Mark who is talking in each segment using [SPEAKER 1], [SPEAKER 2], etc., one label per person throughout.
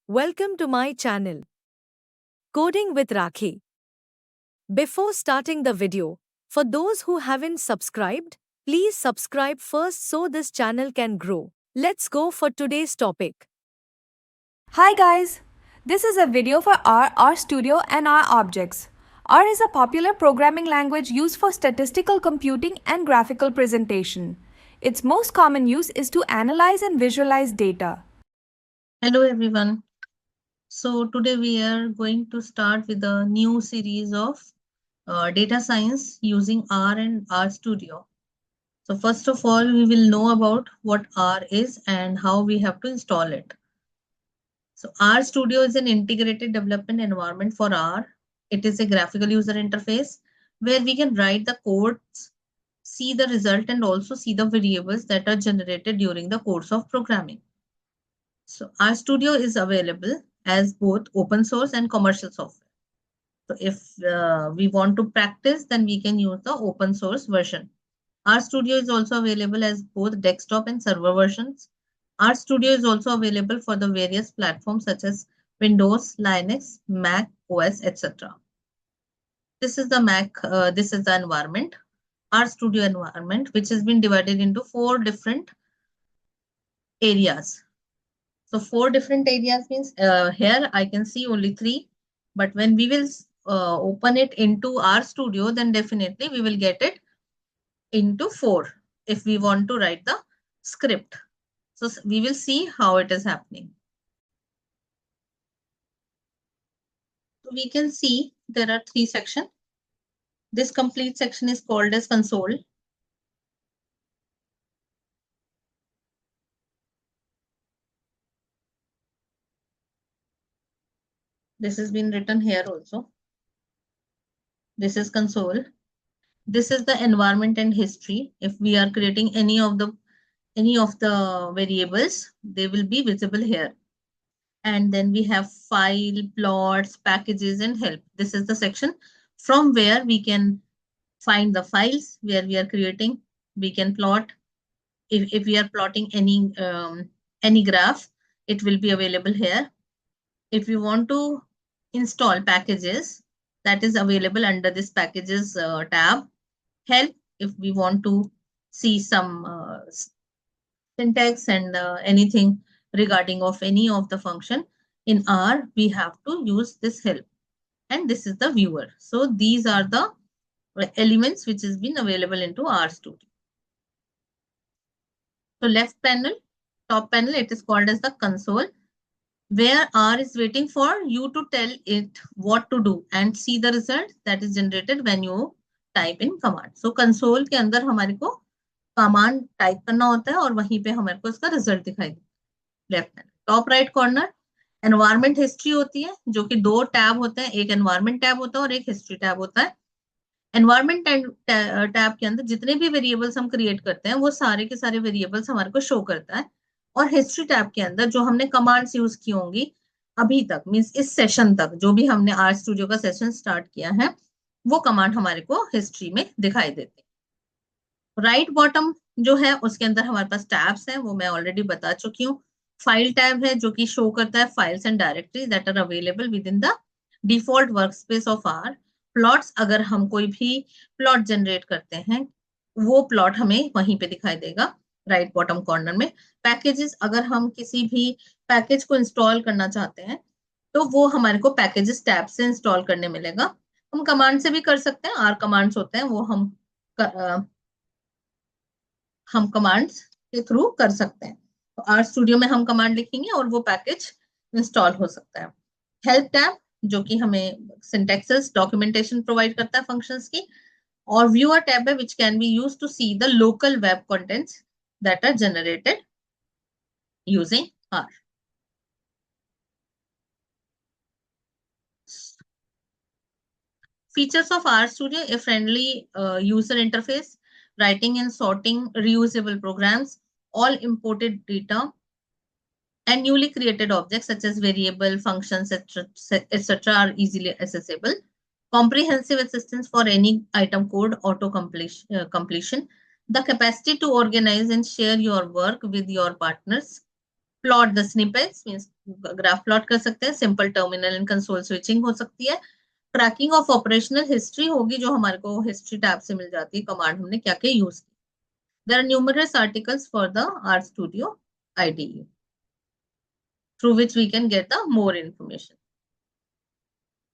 [SPEAKER 1] Welcome to my channel, Coding with Rakhi. Before starting the video, for those who haven't subscribed, please subscribe first so this channel can grow. Let's go for today's topic.
[SPEAKER 2] Hi guys! This is a video for R, RStudio and R objects. R is a popular programming language used for statistical computing and graphical presentation. Its most common use is to analyze and visualize data.
[SPEAKER 3] Hello everyone. So today we are going to start with a new series of data science using R and RStudio. So first of all, we will know about what R is and how we have to install it. So RStudio is an integrated development environment for R. It is a graphical user interface where we can write the codes, see the result, and also see the variables that are generated during the course of programming. So RStudio is available as both open source and commercial software. So if we want to practice, then we can use the open source version. RStudio is also available as both desktop and server versions. RStudio is also available for the various platforms such as Windows, Linux, Mac, OS, etc. This is the this is the environment, RStudio environment, which has been divided into 4 different areas. So 4 different areas means here I can see only 3, but when we will open it into RStudio, then definitely we will get it into 4 if we want to write the script. So we will see how it is happening. So we can see there are 3 sections. This complete section is called as console. This has been written here also. This is console. This is the environment and history. If we are creating any of the variables, they will be visible here. And then we have file, plots, packages, and help. This is the section from where we can find the files where we are creating. We can plot. If we are plotting any graph, it will be available here. If we want to install packages, that is available under this packages tab. Help, if we want to see some syntax and anything regarding of any of the function in R, we have to use this help. And this is the viewer. So these are the elements which has been available into RStudio. So left panel, top panel, it is called as the console, where R is waiting for you to tell it what to do and see the result that is generated when you type in command. So console के अंदर हमारे को command type करना होता है और वहीं पे हमारे को इसका रिजल्ट दिखाई देता है. Left hand top right corner environment history होती है, जो कि 2 टैब होते हैं, एक एनवायरमेंट टैब होता है और एक हिस्ट्री टैब होता है. एनवायरमेंट टैब के अंदर जितने भी वेरिएबल्स हम क्रिएट करते हैं वो सारे के सारे वेरिएबल्स हमारे को शो करता है. और हिस्ट्री टैब के अंदर जो हमने कमांड्स यूज की होंगी अभी तक, मींस इस सेशन तक जो भी हमने RStudio का सेशन स्टार्ट किया है, वो कमांड हमारे को हिस्ट्री में दिखाई देते हैं. राइट बॉटम जो है उसके अंदर हमारे पास टैब्स हैं, वो मैं ऑलरेडी बता चुकी हूँ. फाइल टैब है जो कि शो करता है files and directory that are available within the default workspace of R. Plots, अगर हम कोई भी प्लॉट जनरेट करते हैं वो प्लॉट हमें वहीं पे दिखाई देगा राइट बॉटम कॉर्नर में. पैकेजेस, अगर हम किसी भी पैकेज को इंस्टॉल करना चाहते हैं तो वो हमारे को पैकेजेस टैब से इंस्टॉल करने मिलेगा. हम कमांड से भी कर सकते हैं, आर कमांड्स होते हैं वो हम कमांड्स के थ्रू कर सकते हैं. तो RStudio में हम कमांड लिखेंगे और वो पैकेज इंस्टॉल हो सकता है. हेल्प टैब जो कि हमें सिंटैक्सेस डॉक्यूमेंटेशन प्रोवाइड करता है फंक्शंस की. और व्यूअर टैब है which can be used to see the local web contents that are generated using R. Features of RStudio: a friendly user interface, writing and sorting reusable programs, all imported data, and newly created objects such as variable, functions, etc. are easily accessible. Comprehensive assistance for any item code auto completion. The capacity to organize and share your work with your partners. Plot the snippets means graph plot कर सकते हैं, simple terminal and console switching हो सकती है, tracking of operational history होगी जो हमारे को हिस्ट्री टैब से मिल जाती है, कमांड हमने क्या क्या यूज की। There are numerous articles for the R studio IDE through which we can get the more information.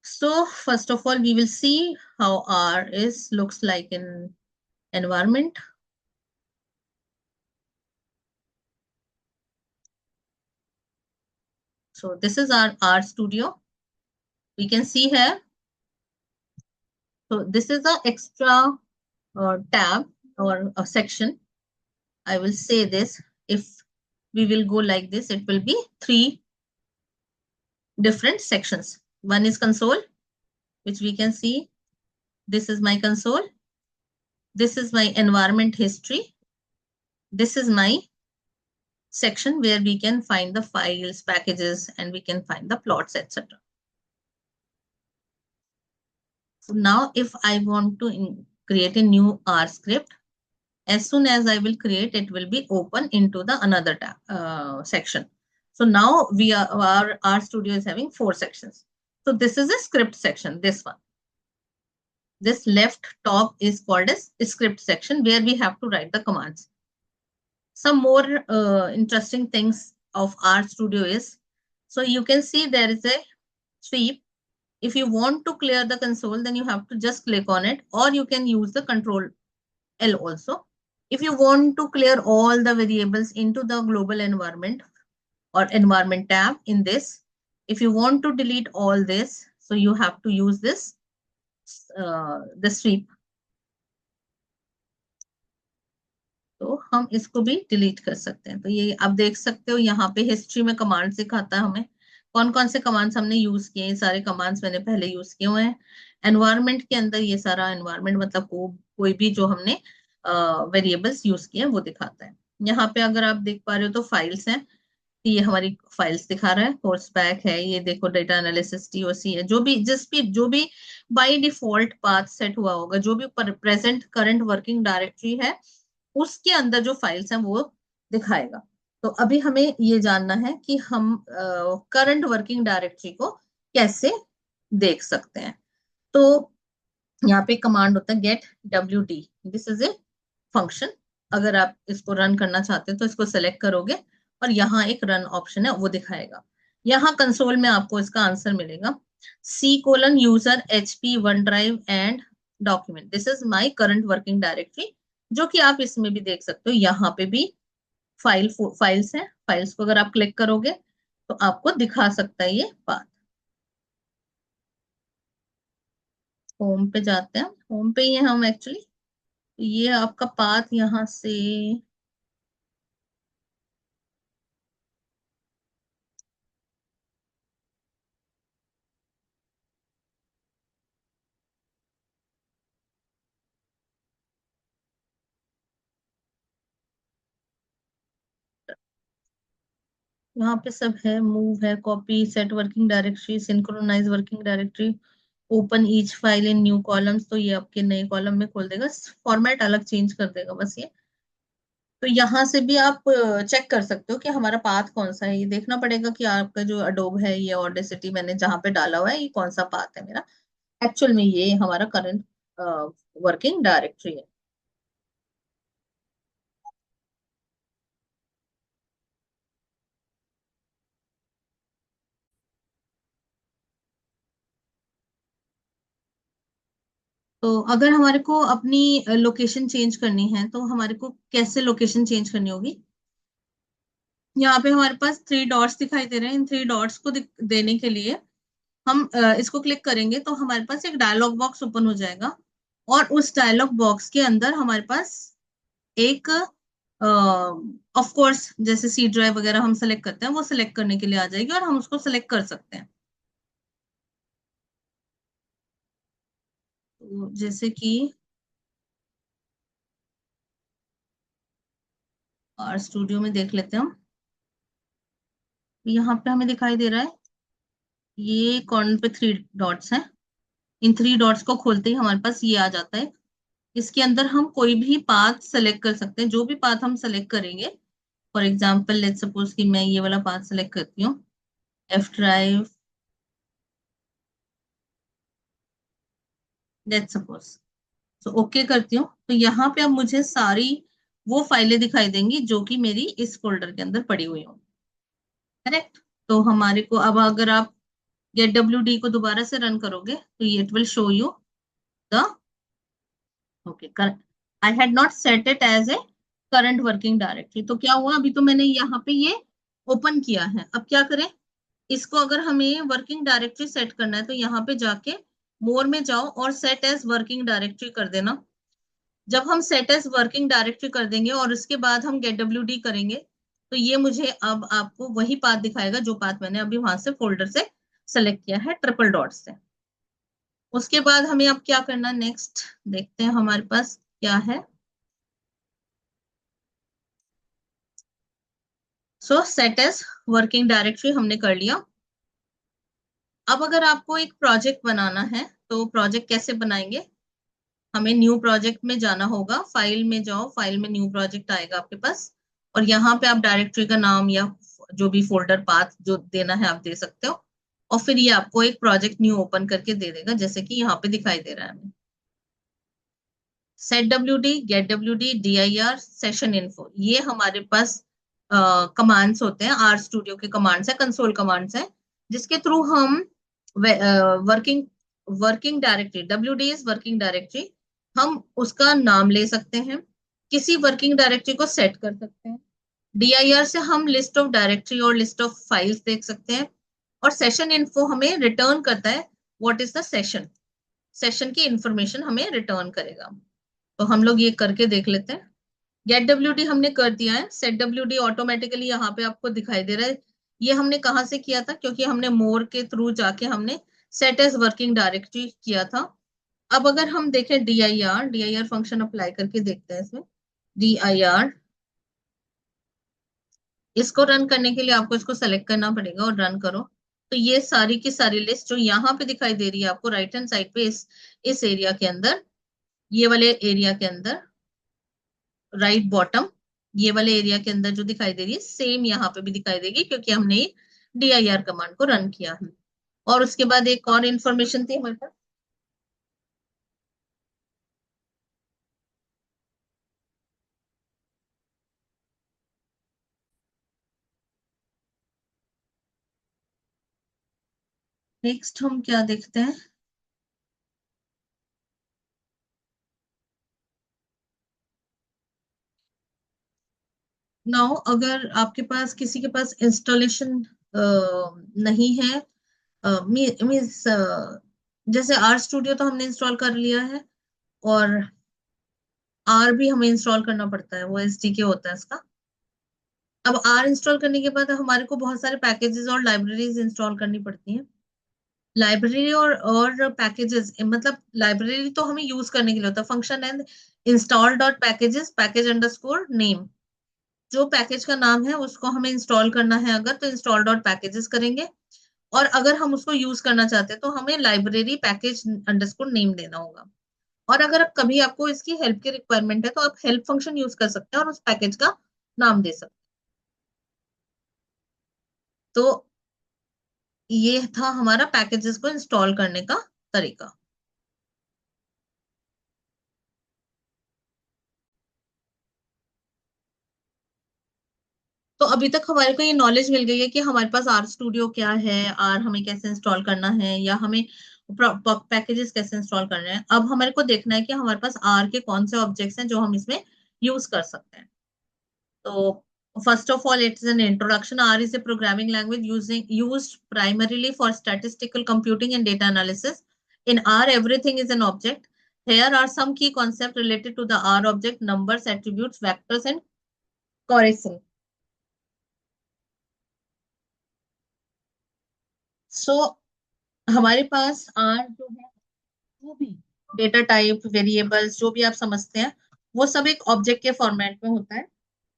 [SPEAKER 3] So first of all, we will see how R is looks like in environment. So this is our R Studio. We can see here. So this is an extra tab or a section. I will say this. If we will go like this, it will be 3 different sections. One is console, which we can see. This is my console. This is my environment history. This is my section where we can find the files, packages, and we can find the plots, etc. So now if I want to create a new R script, as soon as I will create, it will be open into the another tab, section. So now our R Studio is having 4 sections. So this is a script section, this one. This left top is called as script section where we have to write the commands. Some more interesting things of R Studio is, so you can see there is a sweep. If you want to clear the console, then you have to just click on it, or you can use the Control L also. If you want to clear all the variables into the global environment or environment tab in this, if you want to delete all this, so you have to use this the sweep. तो हम इसको भी delete कर सकते हैं। तो ये आप देख सकते हो यहाँ पे हिस्ट्री में कमांड दिखाता है हमें कौन कौन से कमांड्स हमने यूज किए हैं। सारे कमांड्स मैंने पहले यूज किए हुए हैं। एनवायरनमेंट के अंदर ये सारा एनवायरनमेंट मतलब कोई भी जो हमने वेरिएबल्स यूज किए हैं वो दिखाता है। यहाँ पे अगर आप देख पा रहे हो तो फाइल्स हैं, ये हमारी फाइल्स दिखा रहा है। कोर्स पैक है, ये देखो डेटा एनालिसिस TOC है, जो भी बाय डिफॉल्ट पाथ सेट हुआ होगा, जो भी प्रेजेंट करंट वर्किंग डायरेक्टरी है उसके अंदर जो फाइल्स हैं वो दिखाएगा। तो अभी हमें ये जानना है कि हम करंट वर्किंग डायरेक्टरी को कैसे देख सकते हैं। तो यहाँ पे कमांड होता है get WD, this is a function. अगर आप इसको रन करना चाहते हैं तो इसको सेलेक्ट करोगे और यहाँ एक रन ऑप्शन है वो दिखाएगा। यहाँ कंसोल में आपको इसका आंसर मिलेगा C:user HP OneDrive and document. This is my current working directory, जो कि आप इसमें भी देख सकते हो। यहाँ पे भी फाइल्स हैं। फाइल्स को अगर आप क्लिक करोगे तो आपको दिखा सकता है ये पाथ। होम पे जाते हैं, होम पे ही है हम एक्चुअली। ये आपका पाथ यहाँ से यहाँ पे सब है, मूव है, copy, set working directory, synchronise working directory, open each file in new columns. तो ये आपके नए कॉलम में खोल देगा, फॉर्मेट अलग चेंज कर देगा बस ये। तो यहाँ से भी आप चेक कर सकते हो कि हमारा पाथ कौन सा है। ये देखना पड़ेगा कि आपका जो अडोब है, ये ऑडेसिटी मैंने जहाँ पे डाला हुआ है, ये कौन सा पाथ है मेरा। एक्चुअल में ये हमारा करंट वर्किंग डायरेक्टरी है। तो अगर हमारे को अपनी लोकेशन चेंज करनी है तो हमारे को कैसे लोकेशन चेंज करनी होगी। यहाँ पे हमारे पास 3 डॉट्स दिखाई दे रहे हैं। इन 3 डॉट्स को देने के लिए हम इसको क्लिक करेंगे तो हमारे पास एक डायलॉग बॉक्स ओपन हो जाएगा और उस डायलॉग बॉक्स के अंदर हमारे पास एक ऑफ कोर्स जैसे C ड्राइव वगैरह हम सेलेक्ट करते हैं वो सिलेक्ट करने के लिए आ जाएगी और हम उसको सिलेक्ट कर सकते हैं। तो जैसे कि आर स्टूडियो में देख लेते हैं हम। यहाँ पे हमें दिखाई दे रहा है ये कॉर्नर पे 3 डॉट्स हैं। इन 3 डॉट्स को खोलते ही हमारे पास ये आ जाता है। इसके अंदर हम कोई भी पाथ सेलेक्ट कर सकते हैं। जो भी पाथ हम सेलेक्ट करेंगे फॉर एग्जाम्पल लेट्स सपोज कि मैं ये वाला पाथ सेलेक्ट करती हूँ, एफ ड्राइव, लेट्स सपोज। तो ओके करती हूँ, तो यहाँ पे अब मुझे सारी वो फाइलें दिखाई देंगी जो कि मेरी इस फोल्डर के अंदर पड़ी हुई होंगी। करेक्ट। तो हमारे को अब अगर आप गेट डब्ल्यू डी को दोबारा से रन करोगे तो ये it will show you the okay I had not set it as a current working directory. तो क्या हुआ, अभी तो मैंने यहाँ पे ये ओपन किया है। अब क्या करें, इसको अगर हमें वर्किंग डायरेक्टरी सेट करना है तो यहाँ पे जाके मोर में जाओ और सेट एज वर्किंग डायरेक्टरी कर देना। जब हम सेट एज वर्किंग डायरेक्टरी कर देंगे और उसके बाद हम गेट डब्ल्यू डी करेंगे तो ये मुझे अब आपको वही पाथ दिखाएगा जो पाथ मैंने अभी वहां से फोल्डर से सेलेक्ट किया है ट्रिपल डॉट से। उसके बाद हमें अब क्या करना, नेक्स्ट देखते हैं हमारे पास क्या है। So set as working directory हमने कर लिया। अब अगर आपको एक प्रोजेक्ट बनाना है तो प्रोजेक्ट कैसे बनाएंगे, हमें न्यू प्रोजेक्ट में जाना होगा, फाइल में जाओ, फाइल में न्यू प्रोजेक्ट आएगा आपके पास और यहाँ पे आप डायरेक्टरी का नाम या जो भी फोल्डर पाथ जो देना है आप दे सकते हो और फिर ये आपको एक प्रोजेक्ट न्यू ओपन करके दे देगा जैसे कि यहाँ पे दिखाई दे रहा है हमें। Set W D, get W D, D I R, session info, ये हमारे पास कमांड्स होते हैं, आर स्टूडियो के कमांड्स है, कंसोल कमांड्स है जिसके थ्रू हम working working directory, W D is working directory, हम उसका नाम ले सकते हैं, किसी वर्किंग डायरेक्टरी को सेट कर सकते हैं। डीआईआर से हम लिस्ट ऑफ डायरेक्टरी और लिस्ट ऑफ फाइल्स देख सकते हैं और सेशन इन्फो हमें रिटर्न करता है what is the session, session की इंफॉर्मेशन हमें रिटर्न करेगा। तो हम लोग ये करके देख लेते हैं। गेट डब्ल्यू डी हमने कर दिया है, सेट डब्ल्यू डी ऑटोमेटिकली यहाँ पे आपको दिखाई दे रहा है। ये हमने कहाँ से किया था, क्योंकि हमने मोर के थ्रू जाके हमने सेट एज वर्किंग डायरेक्टरी किया था। अब अगर हम देखें D I are function apply करके देखते हैं इसमें, डी आई आर, इसको रन करने के लिए आपको इसको सेलेक्ट करना पड़ेगा और रन करो। तो ये सारी की सारी लिस्ट जो यहाँ पे दिखाई दे रही है आपको राइट हैंड साइड पे, इस एरिया के अंदर, ये वाले एरिया के अंदर, राइट बॉटम ये वाले एरिया के अंदर जो दिखाई दे रही है सेम यहाँ पे भी दिखाई देगी क्योंकि हमने डीआईआर कमांड को रन किया है। और उसके बाद एक और इंफॉर्मेशन थी हमारे पास, नेक्स्ट हम क्या देखते हैं। नाउ अगर आपके पास किसी के पास इंस्टॉलेशन नहीं है, मीन्स जैसे आर स्टूडियो तो हमने इंस्टॉल कर लिया है और आर भी हमें इंस्टॉल करना पड़ता है, वो एसडीके होता है इसका। अब आर इंस्टॉल करने के बाद हमारे को बहुत सारे पैकेजेस और लाइब्रेरीज इंस्टॉल करनी पड़ती हैं। लाइब्रेरी और पैकेजेस, मतलब लाइब्रेरी तो हमें यूज करने के लिए होता है, function and install dot packages, package underscore name, जो पैकेज का नाम है उसको हमें इंस्टॉल करना है अगर तो इंस्टॉल डॉट पैकेजेस करेंगे और अगर हम उसको यूज करना चाहते हैं तो हमें लाइब्रेरी पैकेज अंडरस्कोर नेम देना होगा। और अगर कभी आपको इसकी हेल्प की रिक्वायरमेंट है तो आप हेल्प फंक्शन यूज कर सकते हैं और उस पैकेज का नाम दे सकते हैं। तो ये था हमारा पैकेजेस को इंस्टॉल करने का तरीका। तो अभी तक हमारे को ये नॉलेज मिल गई है कि हमारे पास आर स्टूडियो क्या है, आर हमें कैसे इंस्टॉल करना है या हमें पैकेजेस कैसे इंस्टॉल करना है। अब हमारे को देखना है कि हमारे पास आर के कौन से ऑब्जेक्ट्स हैं जो हम इसमें यूज कर सकते हैं। तो first of all it's an introduction. R is a programming language used primarily for statistical computing and data analysis. In R, everything is an object. Here are some key concepts related to the R object: numbers, attributes, vectors, and correlation. सो हमारे पास are जो है, जो भी data type, variables, जो भी आप समझते हैं वो सब एक ऑब्जेक्ट के फॉर्मेट में होता है।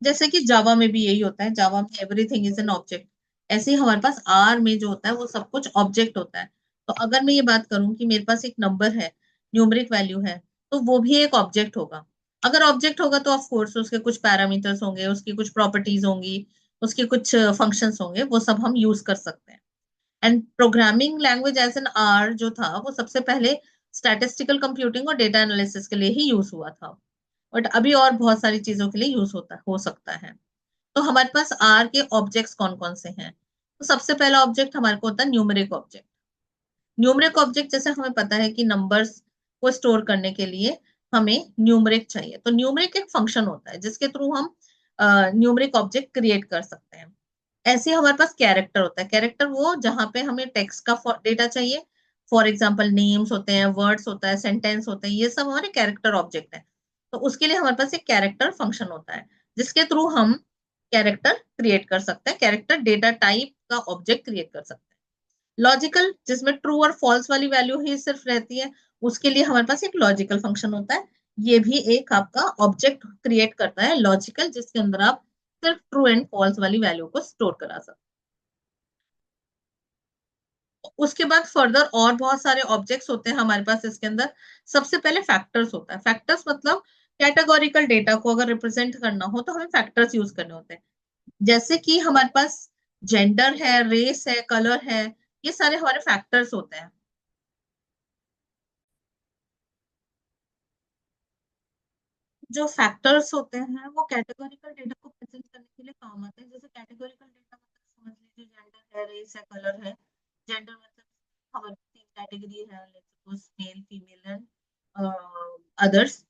[SPEAKER 3] जैसे कि जावा में भी यही होता है, जावा में एवरीथिंग इज एन ऑब्जेक्ट। ऐसे ही हमारे पास आर में जो होता है वो सब कुछ ऑब्जेक्ट होता है। तो अगर मैं ये बात करूं कि मेरे पास एक नंबर है, न्यूमेरिक वैल्यू है, तो वो भी एक ऑब्जेक्ट होगा। अगर ऑब्जेक्ट होगा तो ऑफ कोर्स उसके कुछ पैरामीटर्स होंगे, उसकी कुछ प्रॉपर्टीज होंगी, उसके कुछ फंक्शंस होंगे, वो सब हम यूज कर सकते हैं। And programming language as an R जो था वो सबसे पहले स्टैटिस्टिकल कंप्यूटिंग और डेटा एनालिसिस के लिए ही यूज हुआ था, बट अभी और बहुत सारी चीजों के लिए यूज हो सकता है। तो हमारे पास आर के ऑब्जेक्ट्स कौन कौन से हैं? तो सबसे पहला ऑब्जेक्ट हमारे को होता है न्यूमेरिक ऑब्जेक्ट। न्यूमेरिक ऑब्जेक्ट जैसे हमें पता है कि नंबर्स को स्टोर करने के लिए हमें न्यूमेरिक चाहिए, तो न्यूमेरिक एक फंक्शन होता है जिसके थ्रू हम न्यूमेरिक ऑब्जेक्ट क्रिएट कर सकते हैं। ऐसे हमारे पास कैरेक्टर होता है। कैरेक्टर वो जहाँ पे हमें टेक्स्ट का डेटा चाहिए, फॉर एग्जाम्पल नेम्स होते हैं, वर्ड्स होता है, सेंटेंस होते हैं, ये सब हमारे कैरेक्टर ऑब्जेक्ट है। तो उसके लिए हमारे पास एक कैरेक्टर फंक्शन होता है जिसके थ्रू हम कैरेक्टर क्रिएट कर सकते हैं, कैरेक्टर डेटा टाइप का ऑब्जेक्ट क्रिएट कर सकते हैं। लॉजिकल, जिसमें ट्रू और फॉल्स वाली वैल्यू ही सिर्फ रहती है, उसके लिए हमारे पास एक लॉजिकल फंक्शन होता है। ये भी एक आपका ऑब्जेक्ट क्रिएट करता है लॉजिकल, जिसके अंदर आप सिर्फ ट्रू एंड फॉल्स वाली वैल्यू को स्टोर करा सकते हैं। उसके बाद फर्दर और बहुत सारे ऑब्जेक्ट्स होते हैं हमारे पास इसके अंदर। सबसे पहले फैक्टर्स होता है। फैक्टर्स मतलब कैटेगोरिकल डेटा को अगर रिप्रेजेंट करना हो तो हमें फैक्टर्स यूज करने होते हैं। जैसे कि हमारे पास जेंडर है, रेस है, कलर है, ये सारे हमारे फैक्टर्स होते हैं। जो फैक्टर्स होते हैं वो कैटेगोरिकल डेटा को प्रेजेंट करने के लिए काम आते हैं। जैसे कैटेगोरिकल डेटा मतलब समझ लीजिए जेंडर है, रेस है, कलर है। जेंडर मतलब हमारी तीन कैटेगरी है, let's suppose male, female and others.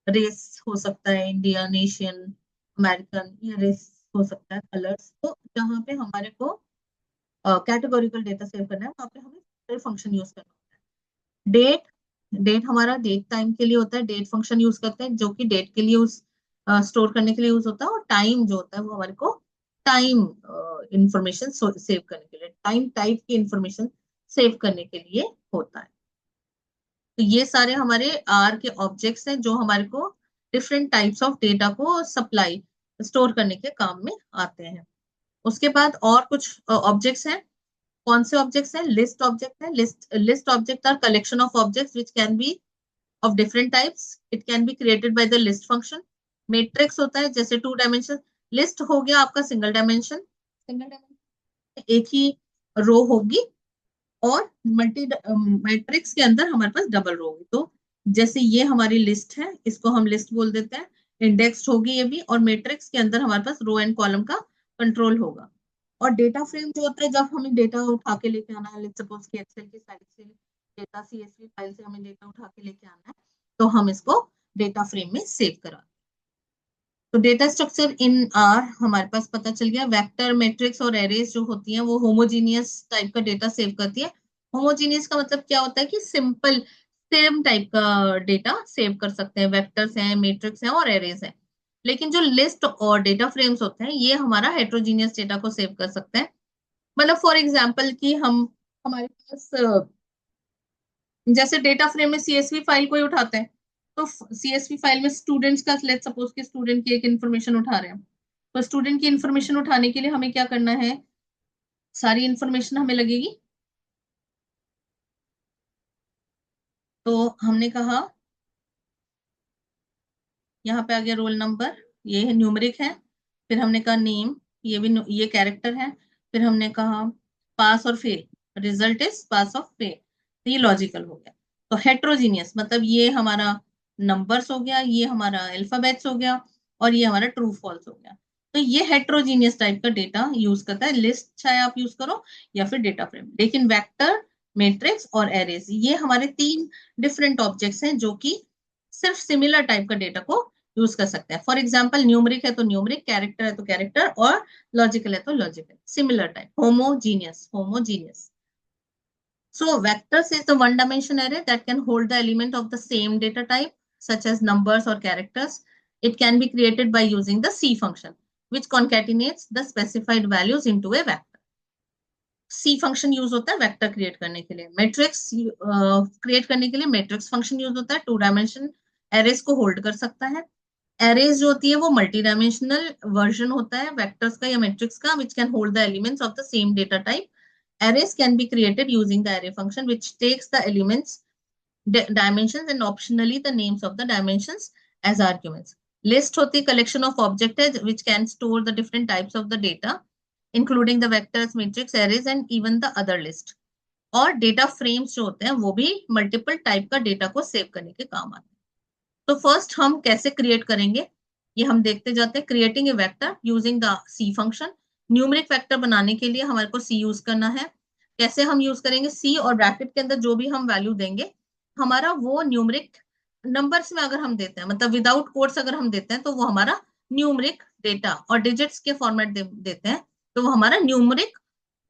[SPEAKER 3] Race हो सकता है इंडियन, एशियन, अमेरिकन, ये रेस हो सकता है। कलर्स, तो जहाँ पे हमारे को कैटेगोरिकल डेटा सेव करना है वहाँ पे हमें फंक्शन यूज करना होता है। डेट, डेट हमारा डेट टाइम के लिए होता है, डेट फंक्शन यूज करते हैं जो कि डेट के लिए उस स्टोर करने के लिए यूज होता है। और टाइम जो होता है वो हमारे को टाइम इंफॉर्मेशन सेव करने के लिए, टाइम टाइप की इंफॉर्मेशन सेव करने के लिए होता है। तो ये सारे हमारे आर के ऑब्जेक्ट्स हैं जो हमारे को डिफरेंट टाइप्स ऑफ डेटा को सप्लाई स्टोर करने के काम में आते हैं। उसके बाद और कुछ ऑब्जेक्ट्स हैं। कौन से ऑब्जेक्ट्स हैं? लिस्ट ऑब्जेक्ट है। List object are collection of objects which can be of different types. It can be created by the list function. Matrix होता है जैसे 2 डायमेंशन। लिस्ट हो गया आपका सिंगल डायमेंशन, सिंगल डायमेंशन एक ही रो होगी, और मल्टी मैट्रिक्स के अंदर हमारे पास डबल रो होगी। तो जैसे ये हमारी लिस्ट है, इसको हम लिस्ट बोल देते हैं। इंडेक्स्ड होगी ये भी, और मैट्रिक्स के अंदर हमारे पास रो एंड कॉलम का कंट्रोल होगा। और डेटा फ्रेम जो होता है, जब हमें डेटा उठा के लेके आना है, लेट्स सपोज कि एक्सेल की साइड से डेटा सीएसवी फाइल से हमें डेटा उठा के लेके आना है, तो हम इसको डेटा फ्रेम में सेव करा। तो डेटा स्ट्रक्चर इन आर हमारे पास पता चल गया। वेक्टर, मैट्रिक्स और एरेज जो होती हैं वो होमोजीनियस टाइप का डेटा सेव करती है। होमोजीनियस का मतलब क्या होता है कि सिंपल सेम टाइप का डेटा सेव कर सकते हैं। वेक्टर्स हैं, मैट्रिक्स हैं और एरेज हैं। लेकिन जो लिस्ट और डेटा फ्रेम्स होते हैं ये हमारा हेट्रोजीनियस डेटा को सेव कर सकते हैं। मतलब फॉर एग्जाम्पल कि हम हमारे पास जैसे डेटा फ्रेम में सीएसवी फाइल कोई उठाते हैं, तो सीएसवी फाइल में स्टूडेंट्स का, लेट्स सपोज कि स्टूडेंट की एक इन्फॉर्मेशन उठा रहे हैं, तो स्टूडेंट की इन्फॉर्मेशन उठाने के लिए हमें क्या करना है? सारी इन्फॉर्मेशन हमें लगेगी। तो हमने कहा यहाँ पे आ गया रोल नंबर, ये है न्यूमेरिक है। फिर हमने कहा नेम, ये भी ये कैरेक्टर है। फिर हमने कहा पास और फेल, रिजल्ट इज पास और फेल, तो ये लॉजिकल हो गया। तो हेट्रोजीनियस मतलब ये हमारा नंबर्स हो गया, ये हमारा अल्फाबेट्स हो गया, और ये हमारा ट्रू फॉल्स हो गया। तो ये हेट्रोजीनियस टाइप का डेटा यूज करता है। लिस्ट चाहे आप यूज करो या फिर डेटा फ्रेम, लेकिन वेक्टर, मैट्रिक्स और एरेज ये हमारे तीन डिफरेंट ऑब्जेक्ट्स हैं जो कि सिर्फ सिमिलर टाइप का डेटा को यूज कर सकते हैं। फॉर एग्जाम्पल न्यूमरिक है तो न्यूमरिक, कैरेक्टर है तो कैरेक्टर, और लॉजिकल है तो logical, similar type, homogeneous, homogeneous. So vectors is the one dimension array that can hold the element of the same data type such as numbers or characters. It can be created by using the C function which concatenates the specified values into a vector. C function use होता है vector create करने के लिए। Matrix create करने के लिए matrix function use होता है, 2 डायमेंशन एरेज को होल्ड कर सकता है। एरेज जो होती है वो मल्टी डायमेंशनल वर्जन होता है वेक्टर्स का या मैट्रिक्स का, which can hold the elements of the same data type. Arrays can be created using the array function which takes the elements dimensions and optionally the names of the dimensions as arguments. List होती है collection of object है which can store the different types of the data including the vectors, matrix, arrays and even the other list. और data frames जो होते हैं वो भी multiple type का डेटा को सेव करने के काम आते हैं। तो फर्स्ट हम कैसे क्रिएट करेंगे ये हम देखते जाते हैं। Creating a vector using the C function. Numeric vector बनाने के लिए हमारे को सी यूज करना है। कैसे हम यूज करेंगे? सी और ब्रैकेट के अंदर जो भी हम वैल्यू देंगे हमारा वो न्यूमेरिक नंबर्स में अगर हम देते हैं, मतलब विदाउट कोड्स अगर हम देते हैं तो वो हमारा न्यूमेरिक डेटा, और डिजिट्स के फॉर्मेट देते हैं तो वो हमारा न्यूमेरिक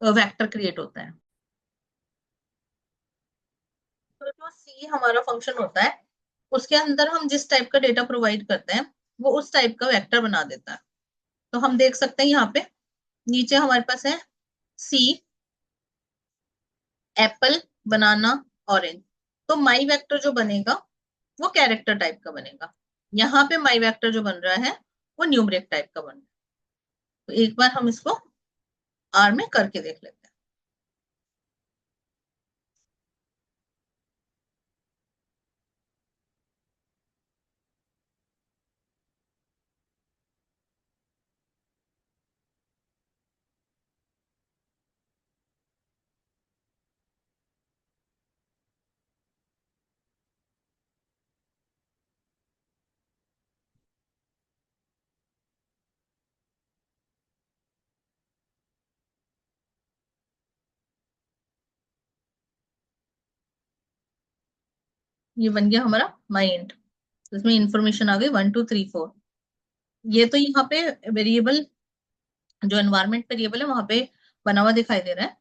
[SPEAKER 3] वेक्टर क्रिएट होता है। तो जो सी हमारा फंक्शन होता है उसके अंदर हम जिस टाइप का डेटा प्रोवाइड करते हैं वो उस टाइप का वेक्टर बना देता है। तो हम देख सकते हैं यहाँ पे नीचे हमारे पास है सी, एप्पल, बनाना, ऑरेंज। तो माई वेक्टर जो बनेगा वो कैरेक्टर टाइप का बनेगा। यहाँ पे माई वेक्टर जो बन रहा है वो न्यूमरिक टाइप का बन रहा है। तो एक बार हम इसको आर में करके देख लेते हैं। ये बन गया हमारा माई इंट। इसमें इंफॉर्मेशन आ गई 1 2 3 4। ये तो यहाँ पे वेरिएबल जो एनवायरमेंट वेरिएबल है वहां पे बना हुआ दिखाई दे रहा है।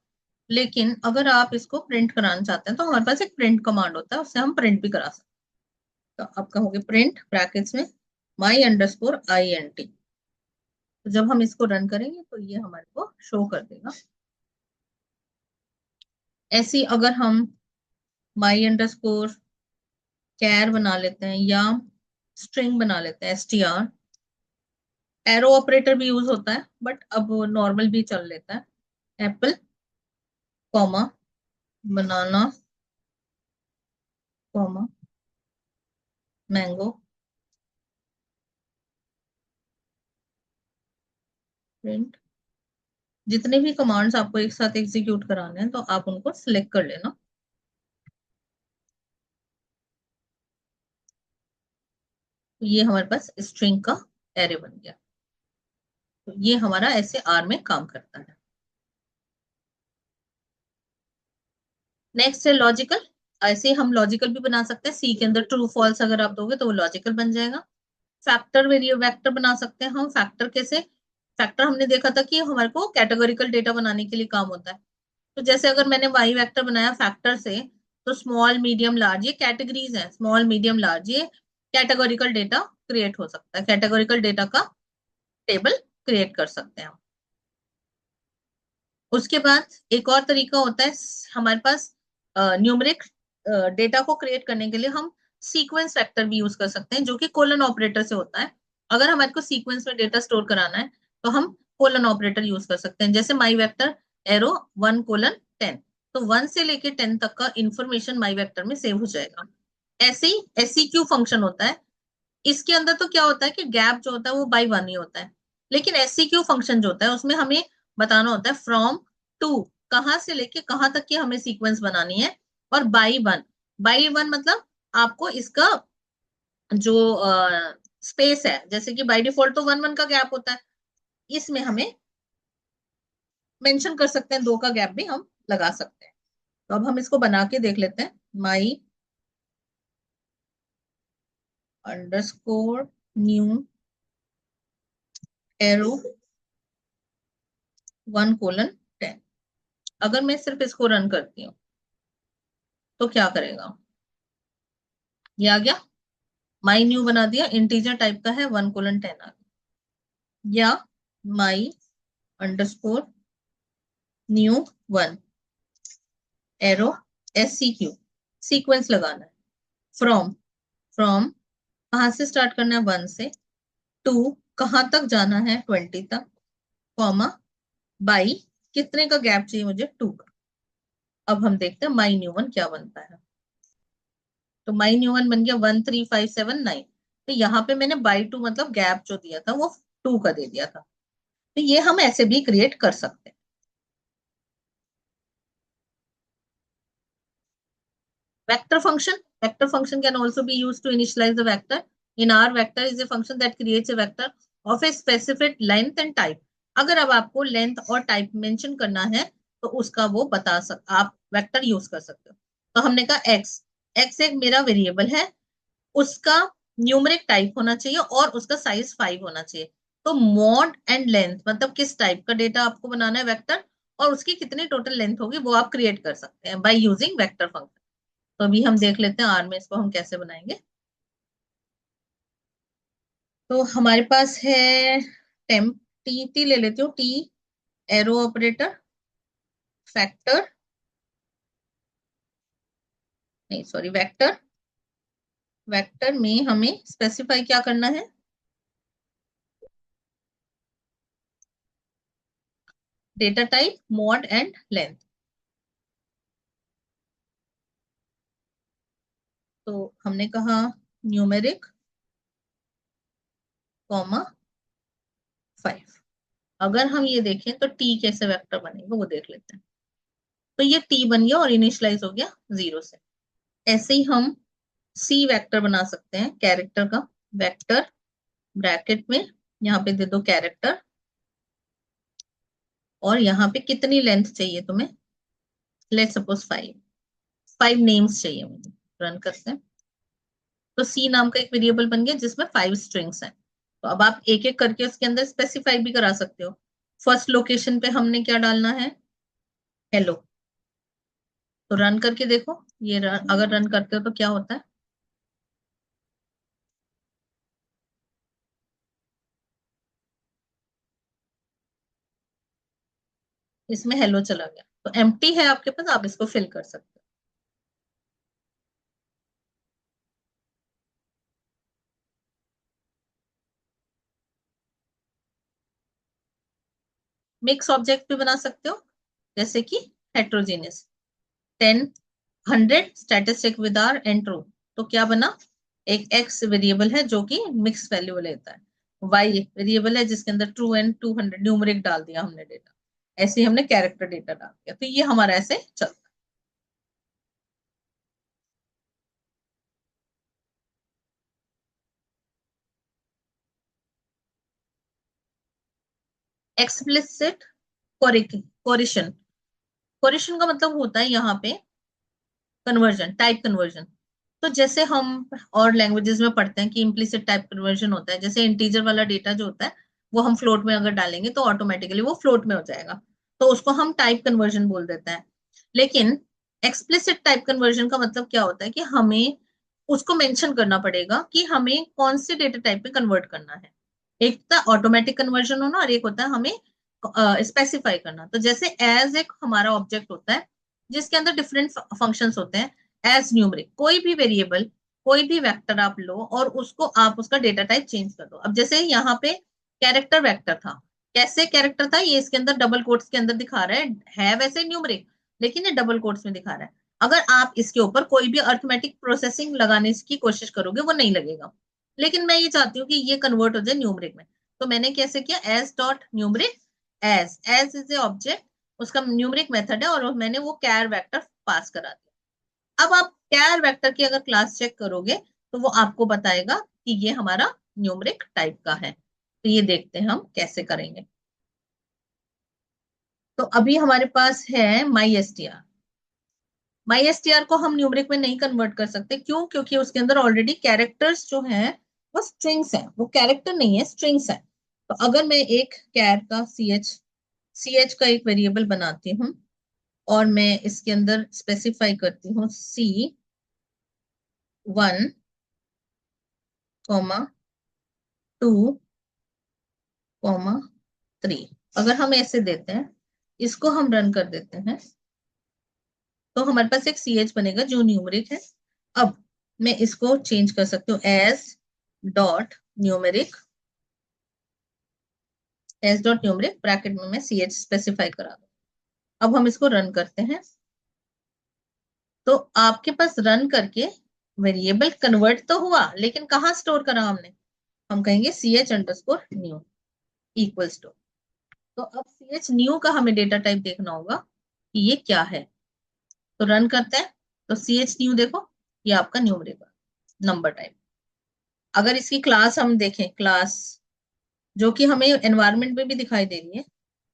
[SPEAKER 3] लेकिन अगर आप इसको प्रिंट कराना चाहते हैं तो हमारे पास एक प्रिंट कमांड होता है, उससे हम प्रिंट भी करा सकते हैं। तो आप कहोगे प्रिंट ब्रैकेट्स में my_int। तो जब हम इसको रन करेंगे तो ये हमारे को शो कर देगा। ऐसी अगर हम my_char बना लेते हैं या स्ट्रिंग बना लेते हैं str, एरो ऑपरेटर भी यूज होता है बट अब नॉर्मल भी चल लेता है। एप्पल, कॉमा, बनाना, कॉमा, मैंगो, प्रिंट। जितने भी कमांड्स आपको एक साथ एग्जीक्यूट कराने हैं तो आप उनको सिलेक्ट कर लेना। तो ये हमारे पास स्ट्रिंग का एरे बन गया। तो ये हमारा ऐसे आर में काम करता है। नेक्स्ट है लॉजिकल। ऐसे हम लॉजिकल भी बना सकते हैं। सी के अंदर ट्रू फॉल्स अगर आप दोगे तो वो लॉजिकल बन जाएगा। फैक्टर वेक्टर बना सकते हैं हम। फैक्टर कैसे? फैक्टर हमने देखा था कि हमारे को कैटेगोरिकल डेटा बनाने के लिए काम होता है। तो जैसे अगर मैंने वाई वेक्टर बनाया फैक्टर से तो स्मॉल, मीडियम, लार्ज ये कैटेगरीज हैं। स्मॉल, मीडियम, लार्ज ये कैटेगोरिकल डेटा क्रिएट हो सकता है। कैटेगोरिकल डेटा का टेबल क्रिएट कर सकते हैं हम। उसके बाद एक और तरीका होता है हमारे पास न्यूमेरिक डेटा को क्रिएट करने के लिए हम सीक्वेंस वेक्टर भी यूज कर सकते हैं जो कि कोलन ऑपरेटर से होता है। अगर हमारे को सीक्वेंस में डेटा स्टोर कराना है तो हम कोलन ऑपरेटर यूज कर सकते हैं। जैसे माई वेक्टर एरो 1:10, तो 1 से लेके 10 तक का इंफॉर्मेशन माई वेक्टर में सेव हो जाएगा। ऐसे ही SEQ फंक्शन होता है। इसके अंदर तो क्या होता है कि गैप जो होता है वो बाई 1 ही होता है। लेकिन SEQ फंक्शन जो होता है उसमें हमें बताना होता है फ्रॉम टू, कहां से लेके कहां तक की हमें सीक्वेंस बनानी है, और बाई 1। बाई 1 मतलब आपको इसका जो स्पेस है, जैसे कि बाई डिफॉल्ट तो 1 1 का गैप होता है, इसमें हमें मेंशन कर सकते हैं 2 का गैप भी हम लगा सकते हैं। तो अब हम इसको बना के देख लेते हैं। my_new arrow 1:10। अगर मैं सिर्फ इसको रन करती हूँ तो क्या करेगा? ये आ गया, माई न्यू बना दिया, इंटीजर टाइप का है, 1:10 आ गया। या my_new1 एरो SEQ, सीक्वेंस लगाना है। फ्रॉम कहां से स्टार्ट करना है? 1 से। टू कहां तक जाना है? 20 तक। कॉमा बाई कितने का गैप चाहिए मुझे? 2 का। अब हम देखते हैं my_new1 क्या बनता है। तो my_new1 बन गया 13579। तो यहाँ पे मैंने बाई 2 मतलब गैप जो दिया था वो 2 का दे दिया था। तो ये हम ऐसे भी क्रिएट कर सकते हैं। Vector function can also be used to initialize the vector. In R, vector is a function that creates a vector of a specific length and type. अगर अब आपको लेंथ और टाइप मेंशन करना है तो उसका वो आप वेक्टर यूज कर सकते हो। तो हमने कहा x एक मेरा वेरिएबल है, उसका न्यूमरिक टाइप होना चाहिए और उसका साइज 5 होना चाहिए। तो मॉड एंड लेंथ मतलब किस टाइप का डेटा आपको बनाना है वेक्टर, और उसकी कितनी टोटल लेंथ होगी वो आप क्रिएट कर सकते हैं बाय यूजिंग वेक्टर फंक्शन। तो अभी हम देख लेते हैं आर में इसको हम कैसे बनाएंगे। तो हमारे पास है टेम्प, टी ले लेती हूँ, टी एरो ऑपरेटर, फैक्टर नहीं सॉरी वेक्टर। वेक्टर में हमें स्पेसिफाई क्या करना है, data type, mod and length. तो हमने कहा न्यूमेरिक कॉमा 5। अगर हम ये देखें तो टी कैसे वेक्टर बनेगा वो देख लेते हैं। तो ये टी बन गया और इनिशियलाइज हो गया 0 से। ऐसे ही हम सी वेक्टर बना सकते हैं, कैरेक्टर का वेक्टर, ब्रैकेट में यहाँ पे दे दो कैरेक्टर, और यहाँ पे कितनी लेंथ चाहिए तुम्हें, लेट सपोज 5 नेम्स चाहिए मुझे। रन करते हैं तो सी नाम का एक वेरिएबल बन गया जिसमें 5 स्ट्रिंग्स हैं। तो अब आप एक एक करके उसके अंदर स्पेसिफाई भी करा सकते हो। फर्स्ट लोकेशन पे हमने क्या डालना है, हेलो। तो रन करके देखो, ये अगर रन करते हो तो क्या होता है, इसमें हेलो चला गया। तो एम्प्टी है आपके पास, आप इसको फिल कर सकते हो। मिक्स ऑब्जेक्ट भी बना सकते हो, जैसे कि heterogeneous 10 100 statistic with R and true. तो क्या बना, एक एक्स वेरिएबल है जो कि मिक्स वैल्यू लेता है, वाई वेरिएबल है जिसके अंदर ट्रू एंड 200 न्यूमरिक डाल दिया हमने डेटा, ऐसे ही हमने कैरेक्टर डेटा डाल दिया। तो ये हमारा ऐसे चलता है। एक्सप्लिसिट कोरिशन, कोरिशन का मतलब होता है यहाँ पे कन्वर्जन, टाइप कन्वर्जन। तो जैसे हम और लैंग्वेजेस में पढ़ते हैं कि इम्प्लिसिट टाइप कन्वर्जन होता है, जैसे इंटीजर वाला डेटा जो होता है वो हम फ्लोट में अगर डालेंगे तो ऑटोमेटिकली वो फ्लोट में हो जाएगा, तो उसको हम टाइप कन्वर्जन बोल देते हैं। लेकिन एक्सप्लिसिट टाइप कन्वर्जन का मतलब क्या होता है कि हमें उसको मेंशन करना पड़ेगा कि हमें कौन से डेटा टाइप में कन्वर्ट करना है। एक तो ऑटोमेटिक कन्वर्जन होना और एक होता है हमें स्पेसिफाई करना। तो जैसे एज एक हमारा ऑब्जेक्ट होता है जिसके अंदर डिफरेंट फंक्शंस होते हैं। एज न्यूमरिक कोई भी वेरिएबल, कोई भी वेक्टर आप लो और उसको आप उसका डेटा टाइप चेंज कर दो। अब जैसे यहाँ पे कैरेक्टर वेक्टर था, कैसे कैरेक्टर था, ये इसके अंदर डबल कोट्स के अंदर दिखा रहा है वैसे न्यूमरिक, लेकिन ये डबल कोट्स में दिखा रहा है। अगर आप इसके ऊपर कोई भी अर्थमेटिक प्रोसेसिंग लगाने की कोशिश करोगे वो नहीं लगेगा। लेकिन मैं ये चाहती हूँ कि ये कन्वर्ट हो जाए न्यूमरिक में, तो मैंने कैसे किया, as dot numeric, as is a object, उसका न्यूमरिक मेथड है और मैंने वो कैर वेक्टर पास करा दिया। अब आप कैर वेक्टर की अगर क्लास चेक करोगे तो वो आपको बताएगा कि ये हमारा न्यूमरिक टाइप का है। तो ये देखते हैं हम कैसे करेंगे। तो अभी हमारे पास है माई एस टी आर। माई एस टी आर को हम न्यूमरिक में नहीं कन्वर्ट कर सकते, क्यों, क्योंकि उसके अंदर ऑलरेडी कैरेक्टर्स जो हैं वो स्ट्रिंग्स हैं, वो कैरेक्टर नहीं है, स्ट्रिंग्स हैं। तो अगर मैं एक कैर का सी एच का एक वेरिएबल बनाती हूँ और मैं इसके अंदर स्पेसिफाई करती हूँ C1, 2, 3, अगर हम ऐसे देते हैं, इसको हम रन कर देते हैं तो हमारे पास एक सी एच बनेगा जो न्यूमरिक है। अब मैं इसको चेंज कर सकती हूँ dot numeric S dot numeric, bracket में मैं सी एच स्पेसिफाई करा दूँ। अब हम इसको रन करते हैं तो आपके पास रन करके वेरिएबल कन्वर्ट तो हुआ, लेकिन कहाँ स्टोर करा हमने? हम कहेंगे ch_new इक्वल्स टू। तो अब ch new का हमें डेटा टाइप देखना होगा कि ये क्या है। तो रन करते हैं, तो ch new देखो, ये आपका न्यूमरिक नंबर टाइप। अगर इसकी क्लास हम देखें, क्लास जो कि हमें एनवायरनमेंट में भी दिखाई दे रही है,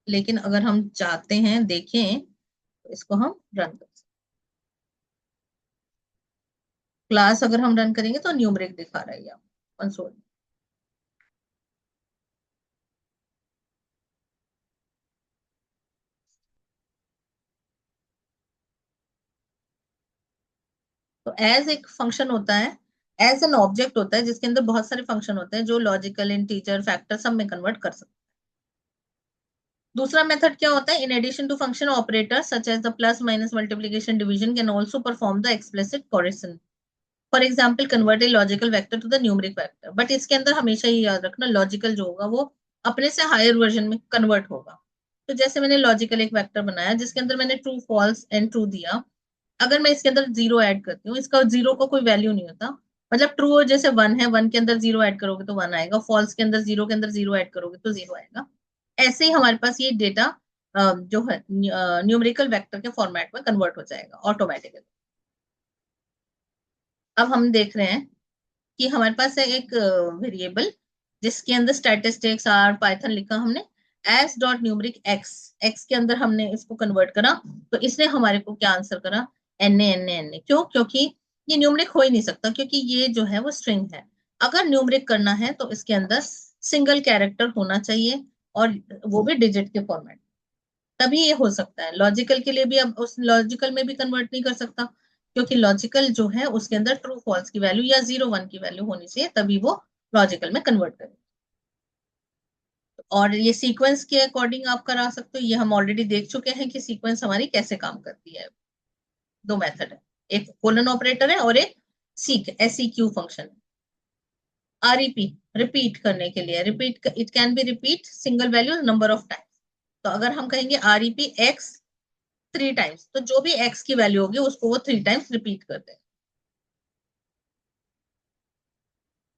[SPEAKER 3] लेकिन अगर हम चाहते हैं देखें तो इसको हम रन कर सकते। क्लास अगर हम रन करेंगे तो न्यूमरिक दिखा रहा है कंसोल में। तो एज एक फंक्शन होता है, एज एन ऑब्जेक्ट होता है जिसके अंदर बहुत सारे फंक्शन होते हैं जो लॉजिकल, इंटीजर, फैक्टर सब में कन्वर्ट कर सकते हैं। दूसरा मेथड क्या होता है? In addition to function operator such as the plus, minus, multiplication, division can also perform the explicit coercion. For example, convert a logical vector to the numeric vector. But इसके अंदर हमेशा ही याद रखना, लॉजिकल जो होगा वो अपने से हायर वर्जन में कन्वर्ट होगा। तो जैसे मैंने लॉजिकल एक वेक्टर बनाया जिसके अंदर मैंने ट्रू, फॉल्स एंड ट्रू दिया। अगर मैं इसके अंदर जीरो ऐड करती हूँ, इसका जीरो का कोई वैल्यू नहीं होता। मतलब ट्रू जैसे वन है, वन के अंदर जीरो ऐड करोगे तो वन आएगा, फॉल्स के अंदर जीरो के अंदर जीरो ऐड करोगे तो जीरो आएगा। ऐसे ही हमारे पास ये डेटा जो है न्यूमेरिकल वेक्टर के फॉर्मेट में कन्वर्ट हो जाएगा ऑटोमेटिकली। अब हम देख रहे हैं कि हमारे पास है एक वेरिएबल जिसके अंदर स्टैटिस्टिक्स आर पाइथन लिखा हमने, S dot numeric x. X के अंदर हमने इसको कन्वर्ट करा, तो इसने हमारे को क्या आंसर करा? N A. क्यों? क्योंकि ये न्यूमरिक हो ही नहीं सकता, क्योंकि ये जो है वो स्ट्रिंग है। अगर न्यूमरिक करना है तो इसके अंदर सिंगल कैरेक्टर होना चाहिए, और वो भी डिजिट के फॉर्मेट, तभी ये हो सकता है। लॉजिकल के लिए भी अब उस लॉजिकल में भी कन्वर्ट नहीं कर सकता, क्योंकि लॉजिकल जो है उसके अंदर ट्रू फॉल्स की वैल्यू या 0 1 की वैल्यू होनी चाहिए, तभी वो लॉजिकल में कन्वर्ट करे। और ये सीक्वेंस के अकॉर्डिंग आप करा सकते हो, ये हम ऑलरेडी देख चुके हैं कि सीक्वेंस हमारी कैसे काम करती है। दो मेथड है, एक कोलन ऑपरेटर है और एक सीक, SEQ फंक्शन है। REP, रिपीट करने के लिए, repeat, it can be repeat single value number of times. तो अगर हम कहेंगे REP x 3 टाइम्स, तो जो भी x की वैल्यू होगी उसको वो 3 टाइम्स रिपीट कर दे।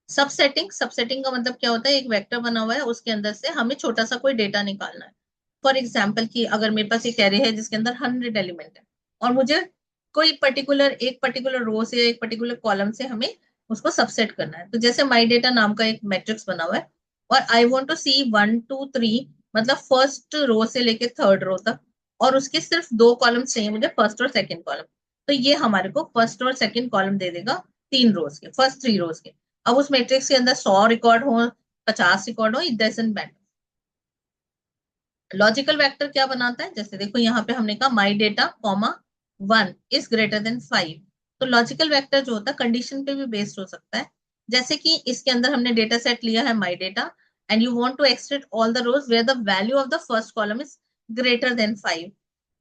[SPEAKER 3] सबसेटिंग का मतलब क्या होता है? एक वेक्टर बना हुआ है, उसके अंदर से हमें छोटा सा कोई डेटा निकालना है। फॉर एग्जाम्पल कि अगर मेरे पास एक एरे है जिसके अंदर 100 एलिमेंट है, और मुझे कोई एक पर्टिकुलर रो से, एक पर्टिकुलर कॉलम से हमें उसको सबसेट करना है। तो जैसे माई डेटा नाम का एक मैट्रिक्स बना हुआ है, और आई वॉन्ट टू सी 1 2 3, मतलब फर्स्ट रो से लेके थर्ड रो तक, और उसके सिर्फ 2 कॉलम चाहिए मुझे, फर्स्ट और सेकेंड कॉलम। तो ये हमारे को फर्स्ट और सेकेंड कॉलम दे देगा 3 रोज के, फर्स्ट 3 रोज के। अब उस मैट्रिक्स के अंदर 100 रिकॉर्ड हो, 50 रिकॉर्ड हो, it doesn't matter. Logical vector क्या बनाता है? जैसे देखो यहाँ पे हमने कहा my data comma 1 is greater than 5। तो लॉजिकल वेक्टर जो होता है कंडीशन पे भी बेस्ड हो सकता है। जैसे कि इसके अंदर हमने डेटा सेट लिया है my data, and you want to extract all the rows where the value of the first column is greater than 5।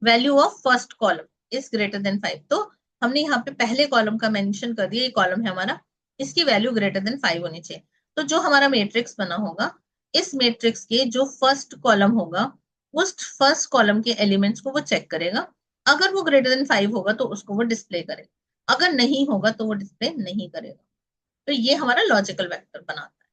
[SPEAKER 3] Value of first column is greater than 5, तो हमने यहाँ पे पहले कॉलम का मेंशन कर दिया, ये कॉलम है हमारा, इसकी वैल्यू ग्रेटर देन 5 होनी चाहिए। तो जो हमारा मैट्रिक्स बना होगा, इस मैट्रिक्स के जो फर्स्ट कॉलम होगा, उस फर्स्ट कॉलम के एलिमेंट्स को वो चेक करेगा। अगर वो ग्रेटर देन 5 होगा तो उसको वो डिस्प्ले करेगा, अगर नहीं होगा तो वो डिस्प्ले नहीं करेगा। तो ये हमारा लॉजिकल वेक्टर बनाता है।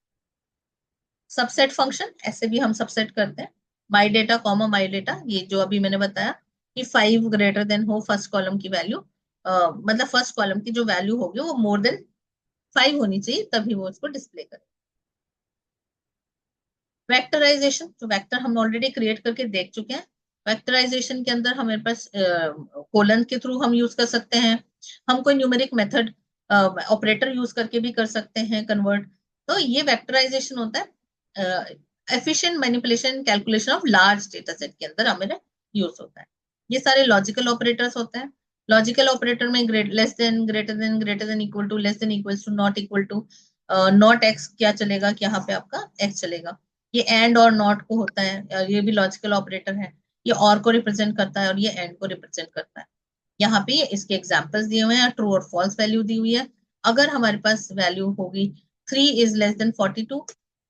[SPEAKER 3] सबसेट फंक्शन, ऐसे भी हम सबसेट करते हैं, my data comma my data, ये जो अभी मैंने बताया कि 5 ग्रेटर देन हो फर्स्ट कॉलम की वैल्यू, मतलब फर्स्ट कॉलम की जो वैल्यू होगी वो मोर देन 5 होनी चाहिए, तभी वो उसको डिस्प्ले करे। वेक्टराइजेशन, जो वेक्टर हम ऑलरेडी क्रिएट करके देख चुके हैं। वेक्टराइजेशन के अंदर हमारे पास कोलन के थ्रू हम यूज कर सकते हैं, हम कोई न्यूमेरिक मेथड ऑपरेटर यूज करके भी कर सकते हैं कन्वर्ट। तो ये वेक्टराइजेशन होता है efficient manipulation calculation of large data set के अंदर हमें यूज होता है। ये सारे लॉजिकल ऑपरेटर्स होते हैं। लॉजिकल ऑपरेटर में less than, greater than, greater than equal to, less than equal to, not equal to, not X क्या चलेगा कि यहाँ पे आपका एक्स चलेगा। ये एंड और नॉट को होता है, ये भी लॉजिकल ऑपरेटर है। ये और को रिप्रेजेंट करता है और ये एंड को रिप्रेजेंट करता है। यहाँ पे इसके एग्जांपल्स दिए हुए हैं, ट्रू और फॉल्स वैल्यू दी हुई है। अगर हमारे पास वैल्यू होगी 3 इज लेस देन 42,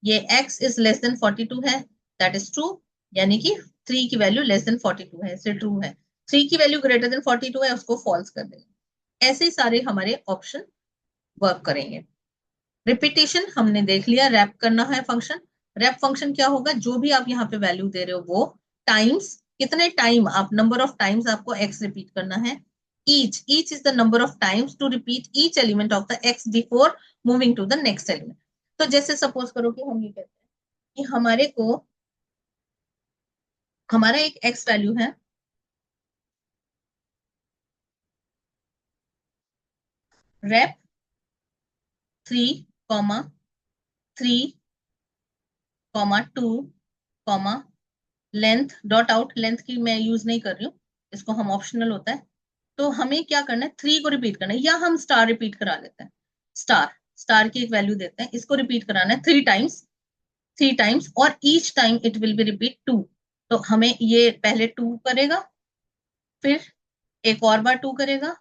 [SPEAKER 3] ये x इज लेस देन 42 है, दैट इज ट्रू, यानी कि 3 की वैल्यू लेस देन 42 है, इसे ट्रू है। 3 की वैल्यू ग्रेटर देन 42 है, उसको फॉल्स कर देंगे। ऐसे ही सारे हमारे ऑप्शन वर्क करेंगे। रिपीटेशन हमने देख लिया, रैप करना है फंक्शन। रैप फंक्शन क्या होगा, जो भी आप यहाँ पे वैल्यू दे रहे हो वो टाइम्स, कितने टाइम आप, नंबर ऑफ टाइम्स आपको x रिपीट करना है। each is the number of times to repeat each element of the x before moving to the next element। तो जैसे सपोज करो कि हम ये कहते हैं कि हमारा एक x वैल्यू है, rep 3, 3, 2, length dot out, length की मैं यूज नहीं कर रही हूँ, इसको हम ऑप्शनल होता है। तो हमें क्या करना है, 3 को रिपीट करना है, या हम स्टार रिपीट करा लेते हैं। स्टार की एक वैल्यू देते हैं, इसको रिपीट कराना है 3 टाइम्स, और each time it will be repeat 2। तो हमें ये पहले 2 करेगा, फिर एक और बार 2 करेगा,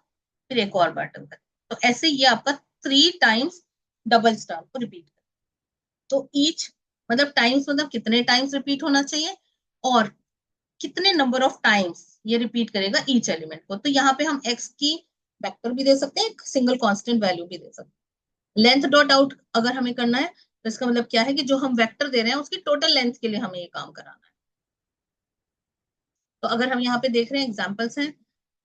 [SPEAKER 3] फिर एक और बार 2 करेगा। तो ऐसे ये आपका 3 टाइम्स डबल स्टार को रिपीट कर। तो ईच मतलब टाइम्स मतलब कितने टाइम्स रिपीट होना चाहिए, और कितने नंबर ऑफ टाइम्स ये रिपीट करेगा ईच एलिमेंट को। तो यहाँ पे हम x की वेक्टर भी दे सकते हैं, एक सिंगल कांस्टेंट वैल्यू भी दे सकते हैं। लेंथ डॉट आउट अगर हमें करना है तो इसका मतलब क्या है कि जो हम वेक्टर दे रहे हैं उसकी टोटल लेंथ के लिए हमें ये काम कराना है। तो अगर हम यहाँ पे देख रहे हैं एग्जाम्पल्स हैं,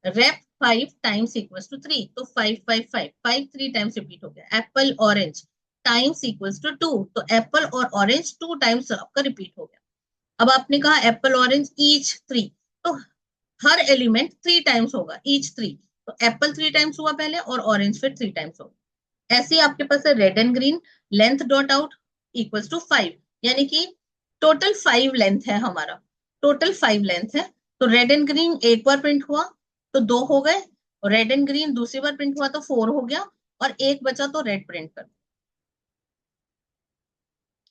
[SPEAKER 3] रेप 5 टाइम्स इक्वल्स टू 3, तो 5 5 5 5 3 टाइम्स रिपीट हो गया। Apple orange times equals to 2, तो एप्पल और ऑरेंज 2 टाइम्स आपका रिपीट हो गया। अब आपने कहा एप्पल ऑरेंज ईच 3, तो हर एलिमेंट 3 टाइम्स होगा, ईच 3। तो एप्पल 3 टाइम्स हुआ पहले, और ऑरेंज फिर 3 टाइम्स होगा। ऐसे ही आपके पास है red and green, length dot out equals to 5, यानी कि टोटल 5 लेंथ है हमारा, टोटल 5 लेंथ है। तो रेड एंड ग्रीन एक बार प्रिंट हुआ तो 2 हो गए, और रेड एंड ग्रीन दूसरी बार प्रिंट हुआ तो 4 हो गया, और एक बचा तो रेड प्रिंट कर।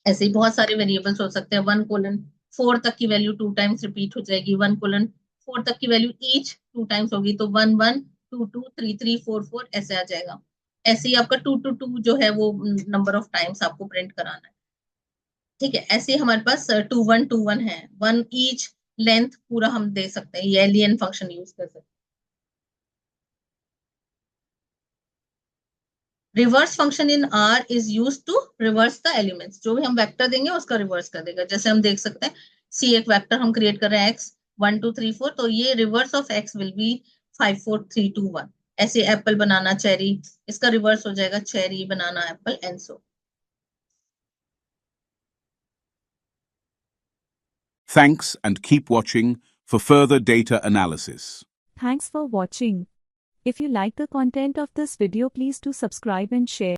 [SPEAKER 3] ऐसे ही बहुत सारे वेरिएबल्स हो सकते हैं। 1:4 तक की वैल्यू 2 टाइम्स रिपीट हो जाएगी, 1:4 तक की वैल्यू ईच 2 टाइम्स होगी, तो 1 1 2 2 3 3 4 4 ऐसे आ जाएगा। ऐसे ही आपका 2 2 2 जो है वो नंबर ऑफ टाइम्स आपको प्रिंट कराना है। ठीक है, ऐसे ही हमारे पास 2 1 2 1 है, 1 ईच लेंथ पूरा हम दे सकते हैं, ये एलियन फंक्शन यूज कर सकते हैं। Reverse function in R is use to reverse the elements, जो भी हम वेक्टर देंगे उसका रिवर्स कर देगा। जैसे हम देख सकते हैं सी एक वेक्टर हम क्रिएट कर रहे हैं x 1 2 3 4, तो ये reverse of x will be 5 4 3 2 1। ऐसे एप्पल बनाना चेरी, इसका रिवर्स हो जाएगा cherry banana apple, and so.
[SPEAKER 4] Thanks and keep watching for further data analysis.
[SPEAKER 5] Thanks for watching. If you like the content of this video, please do subscribe and share.